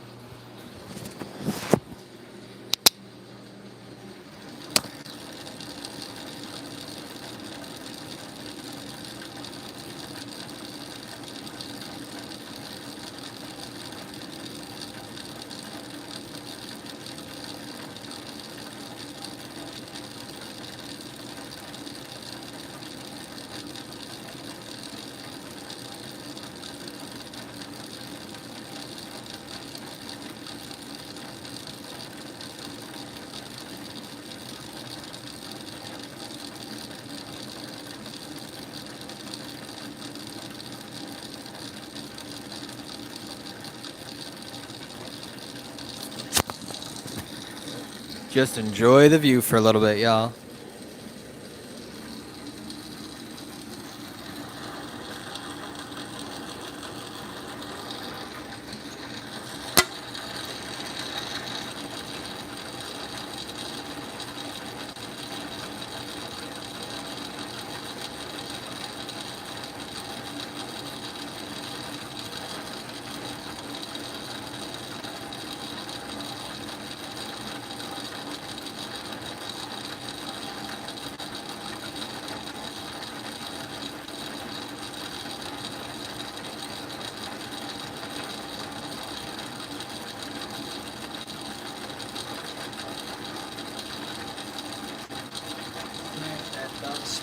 Just enjoy the view for a little bit, y'all.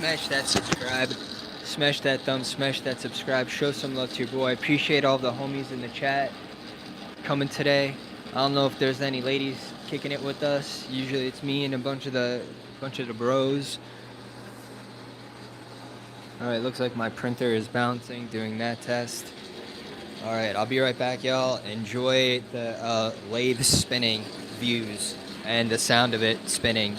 smash that subscribe. Smash that thumb, smash that subscribe. Show some love to your boy. I appreciate all the homies in the chat coming today. I don't know if there's any ladies kicking it with us. Usually it's me and a bunch of the bros. Alright, looks like my printer is bouncing, doing that test. Alright, I'll be right back, y'all. Enjoy the lathe spinning views and the sound of it spinning.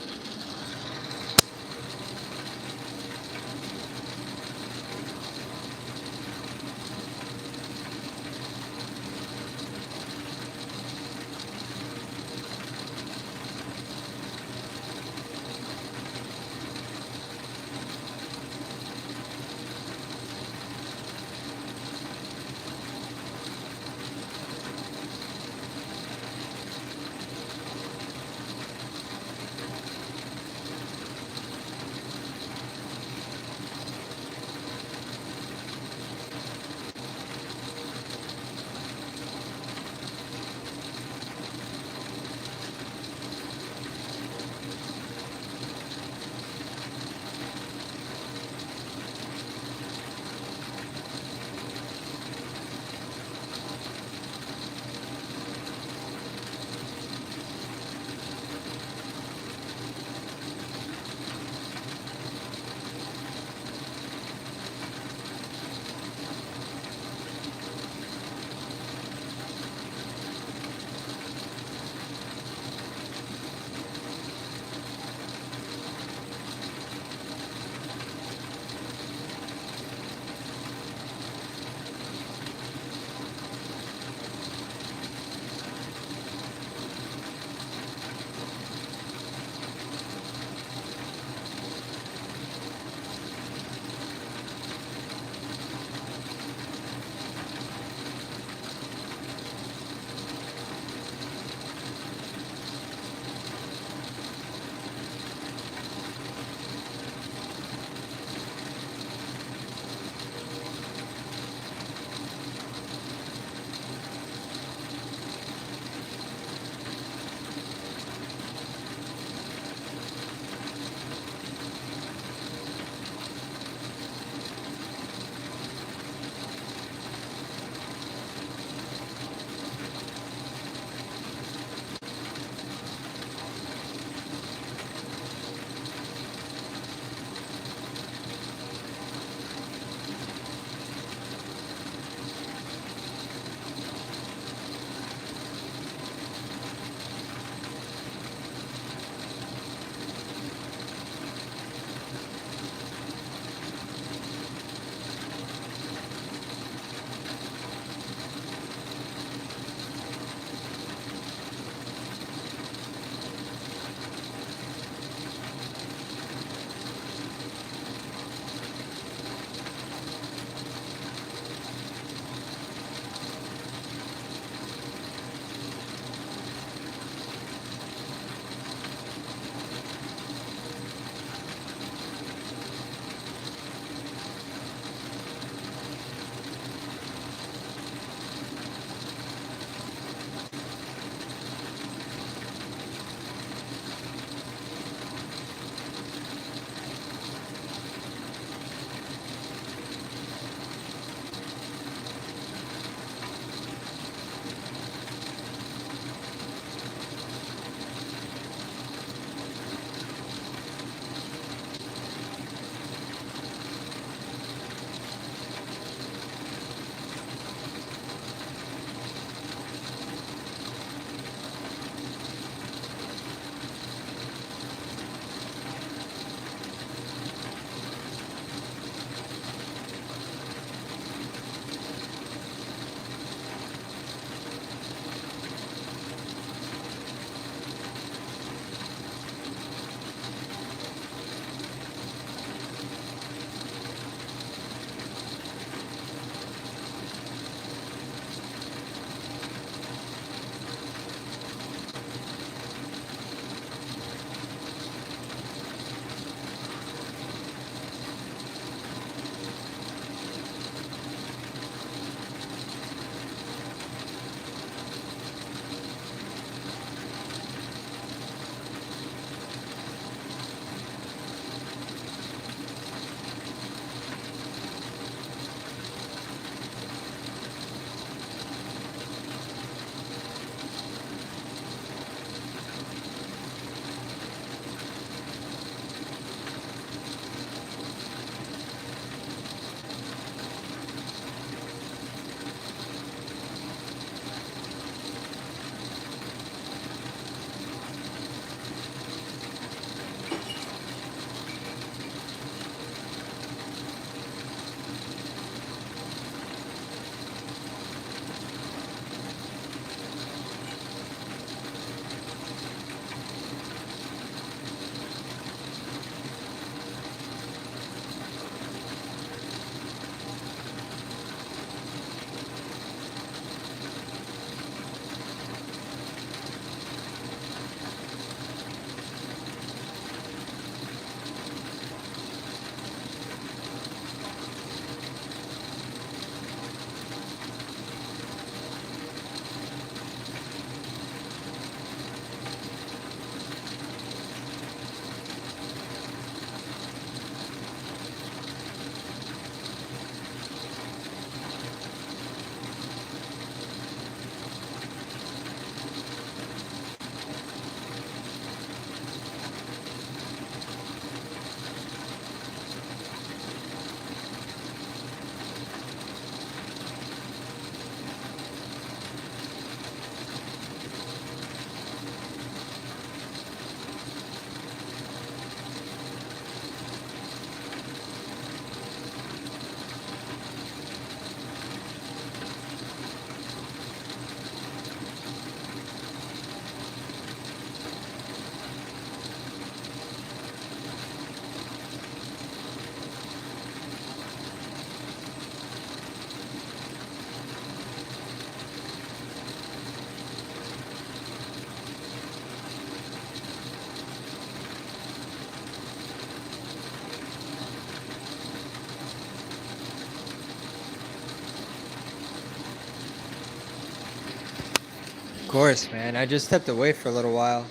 course, man. I just stepped away for a little while.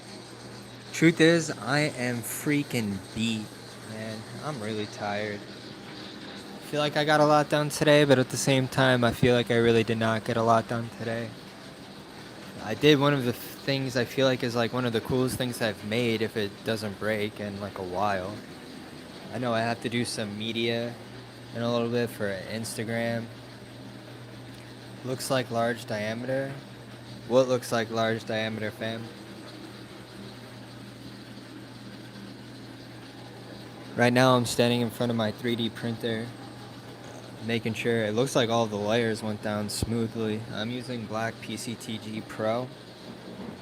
Truth is, I am freaking beat, man. I'm really tired. I feel like I got a lot done today, but at the same time, I feel like I really did not get a lot done today. I did one of the things I feel like is like one of the coolest things I've made if it doesn't break in like a while. I know I have to do some media in a little bit for Instagram. Looks like large diameter. What looks like large diameter, fam? Right now I'm standing in front of my 3D printer, making sure it looks like all the layers went down smoothly. I'm using black PCTG Pro.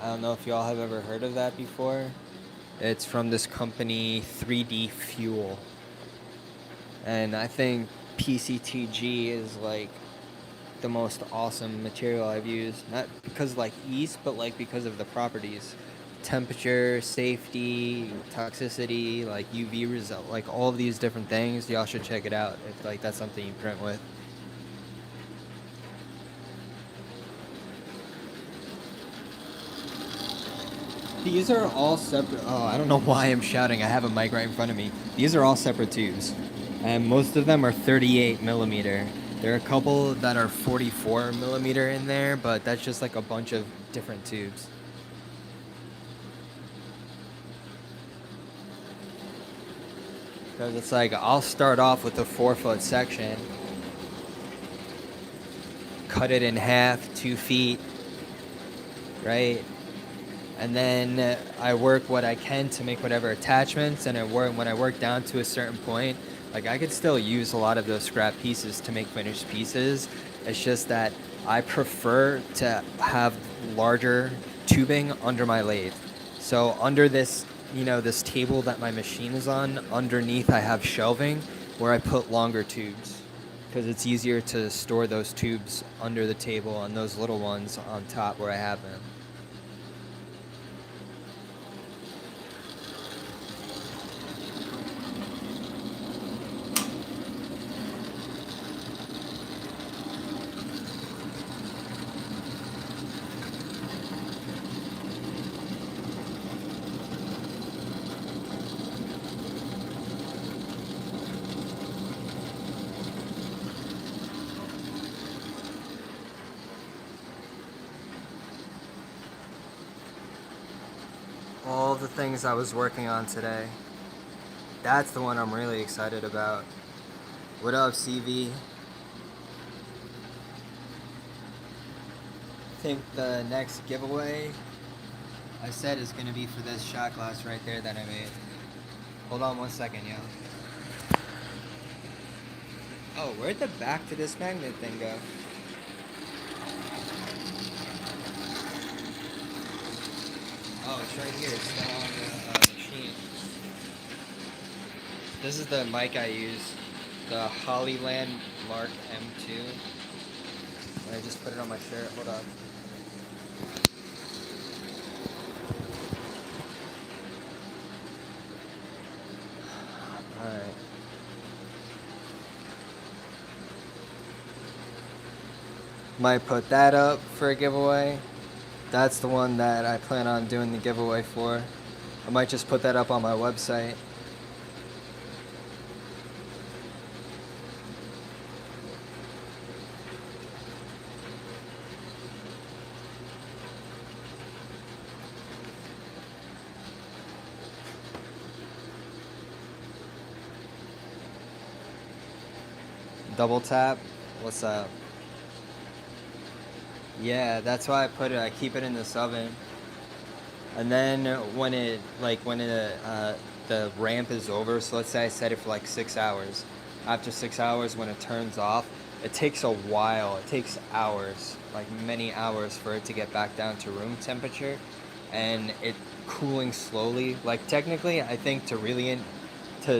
I don't know if y'all have ever heard of that before. It's from this company 3D Fuel. And I think PCTG is like the most awesome material I've used. Not because like ease, but like because of the properties. Temperature, safety, toxicity, like UV result, like all these different things. Y'all should check it out if like that's something you print with. These are all separate. Oh, I don't know why I'm shouting. I have a mic right in front of me. These are all separate tubes, and most of them are 38 millimeter. There are a couple that are 44 millimeter in there, but that's just like a bunch of different tubes. Because it's like, I'll start off with a 4-foot section, cut it in half, 2 feet, right? And then I work what I can to make whatever attachments, and when I work down to a certain point, like I could still use a lot of those scrap pieces to make finished pieces. It's just that I prefer to have larger tubing under my lathe. So under this, this table that my machine is on, underneath I have shelving where I put longer tubes because it's easier to store those tubes under the table and those little ones on top where I have them. All the things I was working on today. That's the one I'm really excited about. What up, CV? I think the next giveaway I said is gonna be for this shot glass right there that I made. Hold on 1 second, yo. Oh, where'd the back to this magnet thing go? Oh, it's right here. It's still on the machine. This is the mic I use, the Hollyland Mark M2. I just put it on my shirt. Hold up. Alright. Might put that up for a giveaway. That's the one that I plan on doing the giveaway for. I might just put that up on my website. Double tap. What's up? Yeah, that's why I keep it in this oven. And then when the ramp is over, so let's say I set it for like 6 hours. After 6 hours, when it turns off, it takes a while. It takes hours, like many hours, for it to get back down to room temperature, and it cooling slowly. Like technically, I think to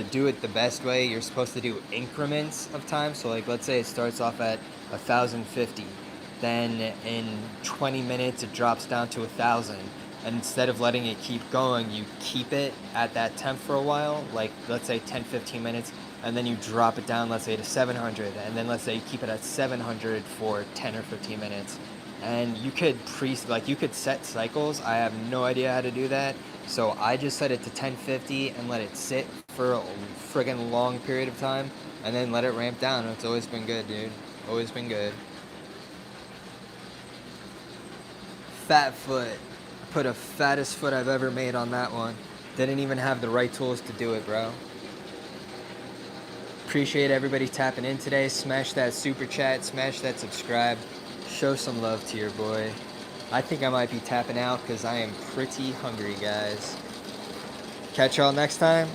do it the best way, you're supposed to do increments of time. So like, let's say it starts off at 1050. Then in 20 minutes it drops down to 1,000, and instead of letting it keep going, you keep it at that temp for a while, like let's say 10-15 minutes, and then you drop it down, let's say to 700, and then let's say you keep it at 700 for 10 or 15 minutes, and you could you could set cycles. I have no idea how to do that, so I just set it to 1050 and let it sit for a friggin' long period of time, and then let it ramp down. It's always been good, dude. Always been good. Fat foot. Put a fattest foot I've ever made on that one. Didn't even have the right tools to do it, bro. Appreciate everybody tapping in today. Smash that super chat, smash that subscribe. Show some love to your boy. I think I might be tapping out because I am pretty hungry, guys. Catch y'all next time.